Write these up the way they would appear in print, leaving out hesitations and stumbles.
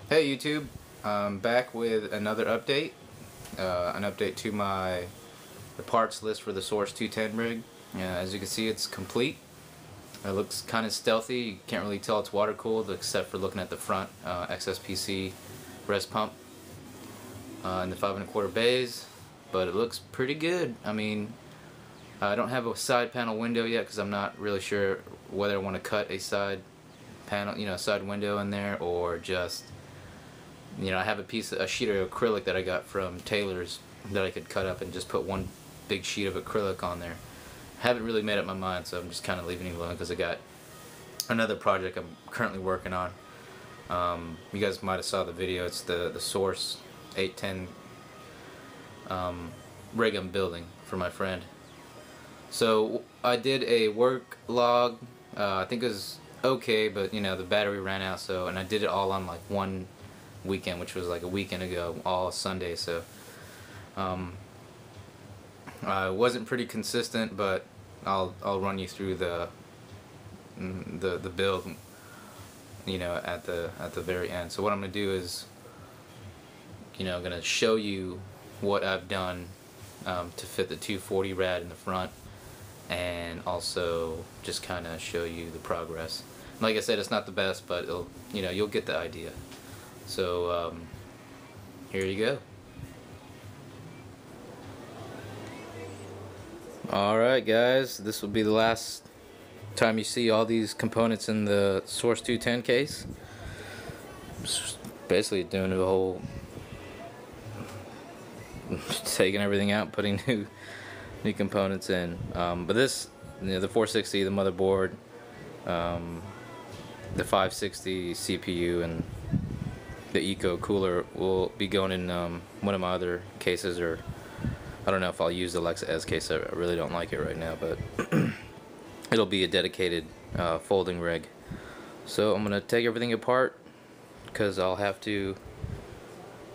Hey YouTube, I'm back with another update. An update to the parts list for the Source 210 rig. As you can see, it's complete. It looks kind of stealthy. You can't really tell it's water cooled except for looking at the front XSPC res pump and the 5 1/4 bays, but it looks pretty good. I mean, I don't have a side panel window yet because I'm not really sure whether I want to cut a side panel, side window in there, or just, I have a sheet of acrylic that I got from Taylor's that I could cut up and just put one big sheet of acrylic on there. Haven't really made up my mind, so I'm just kind of leaving it alone because I got another project I'm currently working on. You guys might have saw the video. It's the Source 810 rig I'm building for my friend. So I did a work log. I think it was okay, but the battery ran out. And I did it all on like one weekend, which was like a weekend ago, all Sunday. So I wasn't pretty consistent, but I'll run you through the build, at the very end. So what I'm gonna do is, I'm gonna show you what I've done to fit the 240 rad in the front, and also just kind of show you the progress. Like I said, it's not the best, but you'll get the idea. So here you go. Alright guys, this will be the last time you see all these components in the Source 210 case. Just basically doing the whole taking everything out, putting new components in. But this, the 460, the motherboard, the 560 CPU, and the Eco cooler will be going in one of my other cases, or I don't know if I'll use the Alexa S case. I really don't like it right now, but it'll be a dedicated folding rig. So I'm gonna take everything apart because I'll have to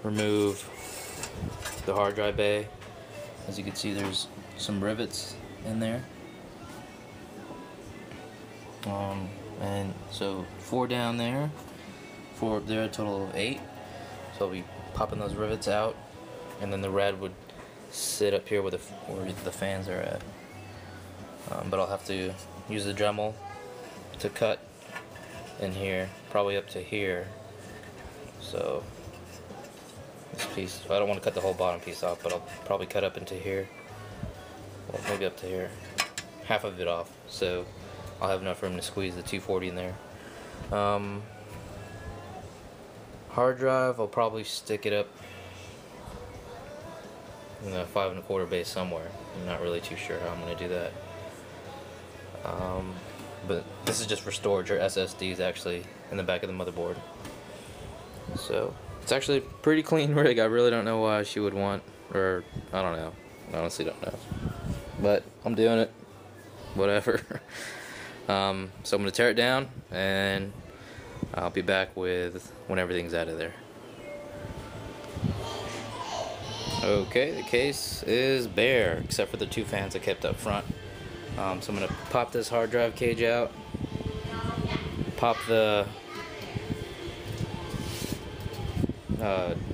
remove the hard drive bay. As you can see, there's some rivets in there, and so 4 down there, 4 up there, a total of 8. So I'll be popping those rivets out, and then the rad would sit up here where the fans are at. But I'll have to use the Dremel to cut in here, probably up to here. So this piece, I don't want to cut the whole bottom piece off, but I'll probably cut up into here, well, maybe up to here, half of it off, so I'll have enough room to squeeze the 240 in there. Hard drive, I'll probably stick it up in the 5 1/4 base somewhere. I'm not really too sure how I'm going to do that. But this is just for storage, or SSDs actually, in the back of the motherboard. So it's actually a pretty clean rig. I really don't know why she would want, or I don't know. I honestly don't know. But I'm doing it. Whatever. So I'm going to tear it down, and I'll be back with when everything's out of there. Okay, the case is bare, except for the 2 fans I kept up front. So I'm going to pop this hard drive cage out, pop the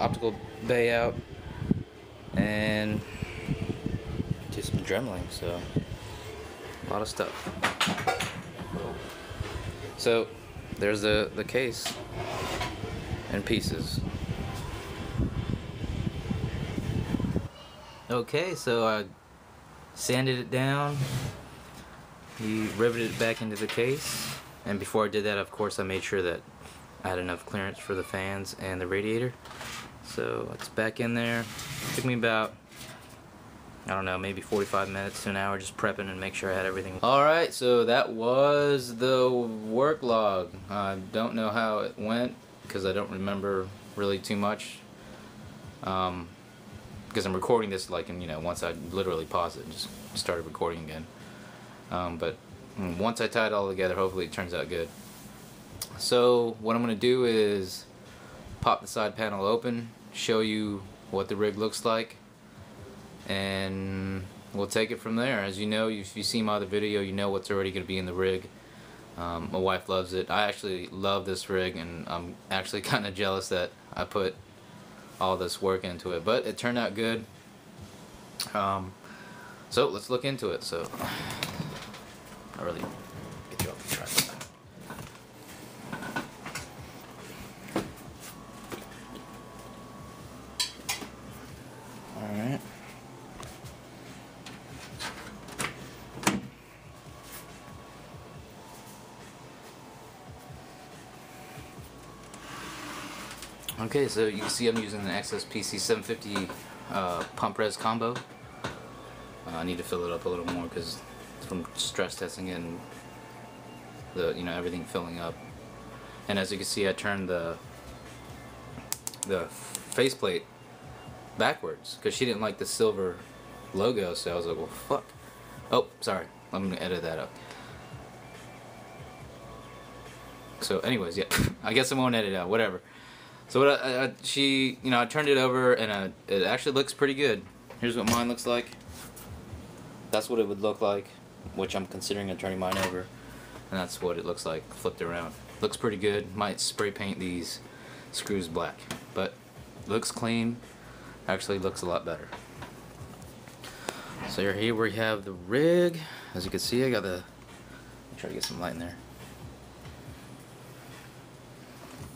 optical bay out, and do some dremeling. So a lot of stuff. So there's the case in pieces. Okay, so I sanded it down, riveted it back into the case, and before I did that, of course, I made sure that I had enough clearance for the fans and the radiator. So it's back in there. It took me about, I don't know, maybe 45 minutes to an hour just prepping and make sure I had everything. Alright, so that was the work log. I don't know how it went because I don't remember really too much. Because I'm recording this like once I literally paused it and just started recording again. But once I tie it all together, hopefully it turns out good. So what I'm going to do is pop the side panel open, show you what the rig looks like, and we'll take it from there. As you know, if you see my other video, you know what's already going to be in the rig. My wife loves it. I actually love this rig, and I'm actually kind of jealous that I put all this work into it, but it turned out good. So let's look into it. So I really get you off the tripod. All right. Okay, so you can see I'm using the XSPC 750 pump res combo. I need to fill it up a little more because from stress testing it and the everything filling up. And as you can see, I turned the faceplate backwards because she didn't like the silver logo, so I was like, well, fuck. Oh, sorry, I'm gonna edit that up. So anyways, yeah, I guess I won't edit out, whatever. So what I turned it over, and it actually looks pretty good. Here's what mine looks like. That's what it would look like, which I'm considering on turning mine over, and that's what it looks like flipped around. Looks pretty good. Might spray paint these screws black, but looks clean. Actually looks a lot better. So here we have the rig. As you can see, I got the. Try to get some light in there.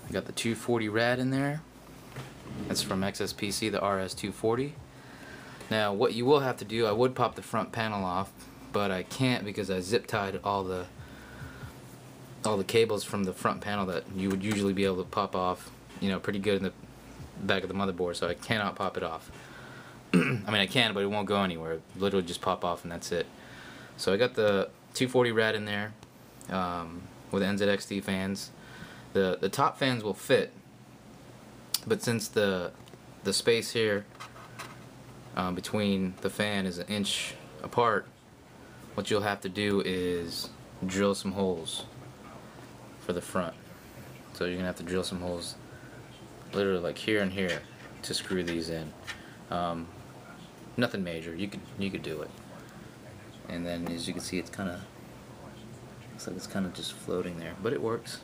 I got the 240 rad in there. That's from XSPC, the RS240. Now, what you will have to do, I would pop the front panel off, but I can't because I zip tied all the cables from the front panel that you would usually be able to pop off, pretty good in the back of the motherboard. So I cannot pop it off. I mean, I can, but it won't go anywhere. It literally just pop off and that's it. So I got the 240 rad in there with NZXT fans. The top fans will fit, but since the space here between the fan is 1 inch apart, what you'll have to do is drill some holes for the front. So you're gonna have to drill some holes, literally like here and here, to screw these in. Nothing major. You could do it. And then, as you can see, it's kind of looks like it's kind of just floating there, but it works.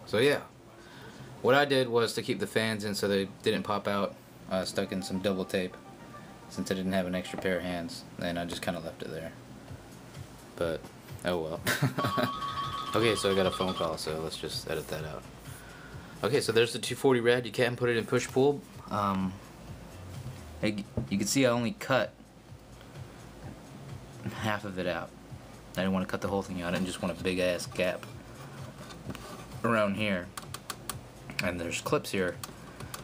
So yeah, what I did was to keep the fans in so they didn't pop out. I stuck in some double tape since I didn't have an extra pair of hands, and I just kind of left it there. But oh well. Okay, so I got a phone call, so let's just edit that out. Okay, so there's the 240 rad. You can put it in push-pull. You can see I only cut half of it out. I didn't want to cut the whole thing out. I didn't just want a big-ass gap around here. And there's clips here,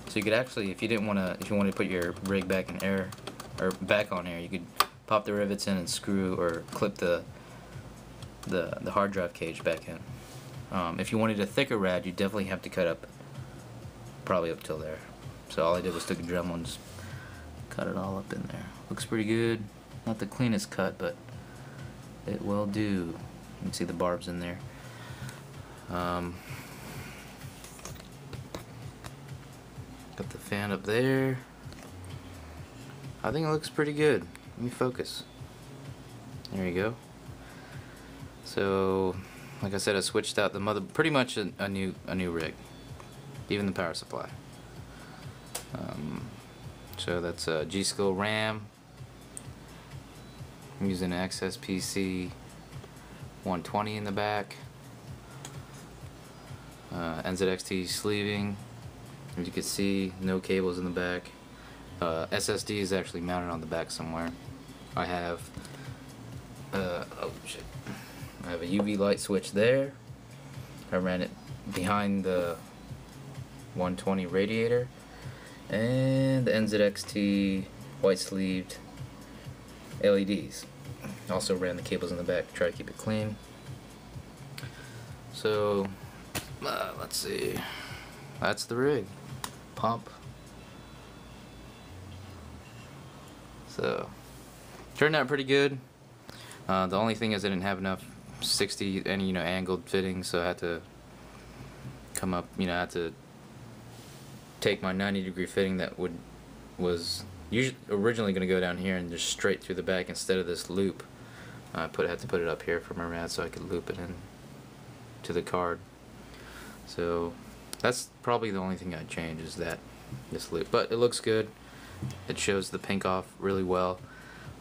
so you could actually, if you wanted to put your rig back in air or back on air, you could pop the rivets in and screw or clip the hard drive cage back in. If you wanted a thicker rad, you definitely have to cut up, probably up till there. So all I did was took a Dremel and just cut it all up in there. Looks pretty good. Not the cleanest cut, but it will do. You can see the barbs in there. Got the fan up there. I think it looks pretty good. Let me focus. There you go. So, like I said, I switched out the pretty much a new rig, even the power supply. So that's a G.Skill RAM. I'm using an XSPC 120 in the back. NZXT sleeving. As you can see, no cables in the back. SSD is actually mounted on the back somewhere. I have oh shit. I have a UV light switch there. I ran it behind the 120 radiator, and the NZXT white sleeved LEDs. Also ran the cables in the back to try to keep it clean. So let's see. That's the rig. Pump. So turned out pretty good. The only thing is I didn't have enough 60 angled fittings, so I had to come up, I had to take my 90-degree fitting that was originally going to go down here and just straight through the back instead of this loop. I had to put it up here for my rad so I could loop it in to the card. So that's probably the only thing I'd change, is this loop. But it looks good. It shows the pink off really well.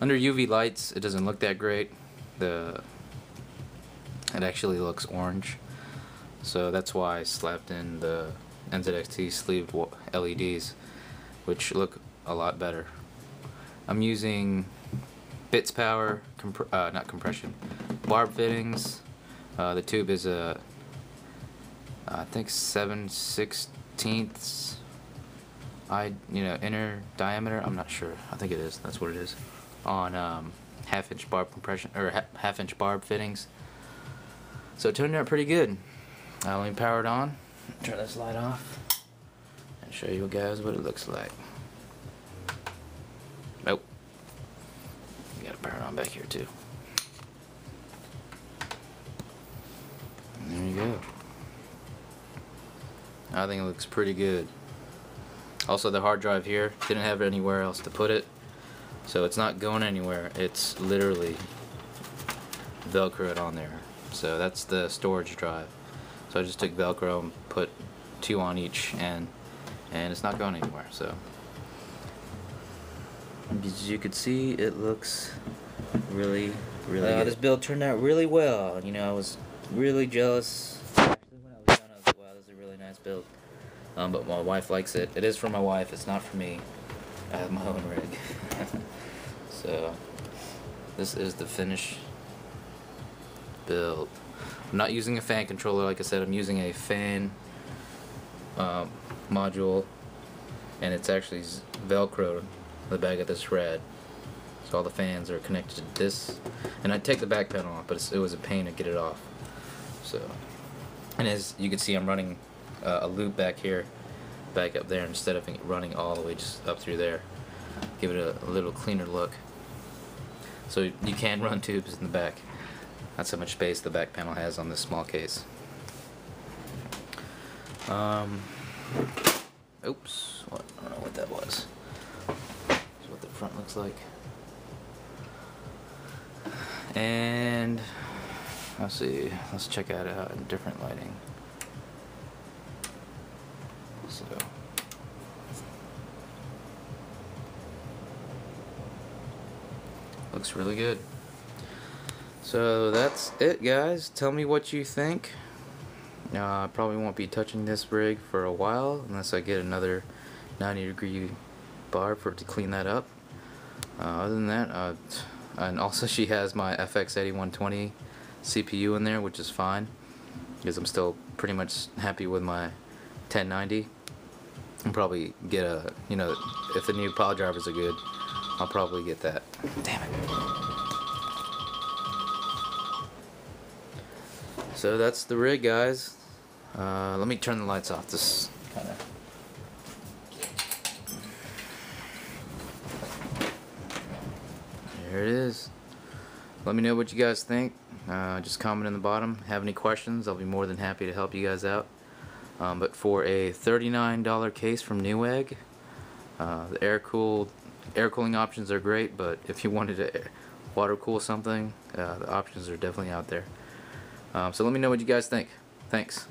Under UV lights, it doesn't look that great. It actually looks orange. So that's why I slapped in the NZXT sleeved LEDs, which look a lot better. I'm using bits power, not compression, barb fittings. The tube is a, I think 7/16 inner diameter. I'm not sure. I think it is. That's what it is. On half-inch barb compression or half-inch barb fittings. So it turned out pretty good. Let me power it on. Turn this light off and show you guys what it looks like. Nope. You gotta power it on back here too. And there you go. I think it looks pretty good. Also, the hard drive here, didn't have anywhere else to put it, so it's not going anywhere. It's literally Velcroed on there. So that's the storage drive. So I just took Velcro and put 2 on each end, and it's not going anywhere. So as you can see, it looks really good. This build turned out really well. You know, I was really jealous. Actually, when I was done, I was like, wow, this is a really nice build. But my wife likes it. It is for my wife. It's not for me. I have my own rig. So this is the finished build. I'm not using a fan controller, like I said. I'm using a fan module, and it's actually Velcroed on the back of this rad. So all the fans are connected to this, and I take the back panel off, but it was a pain to get it off. So, and as you can see, I'm running a loop back here, back up there, instead of running all the way just up through there. Give it a little cleaner look. So you can run tubes in the back. That's how much space the back panel has on this small case. Oops, I don't know what that was. That's what the front looks like. And let's see, let's check it out in different lighting. So looks really good. So that's it, guys. Tell me what you think. I probably won't be touching this rig for a while unless I get another 90-degree barb for it to clean that up. Other than that, and also she has my FX 8120 CPU in there, which is fine because I'm still pretty much happy with my 1090. I'll probably get a, if the new pile drivers are good, I'll probably get that. Damn it. So that's the rig, guys. Let me turn the lights off. This kind of. There it is. Let me know what you guys think. Just comment in the bottom. Have any questions? I'll be more than happy to help you guys out. But for a $39 case from Newegg, the air cooling options are great. But if you wanted to water cool something, the options are definitely out there. So let me know what you guys think. Thanks.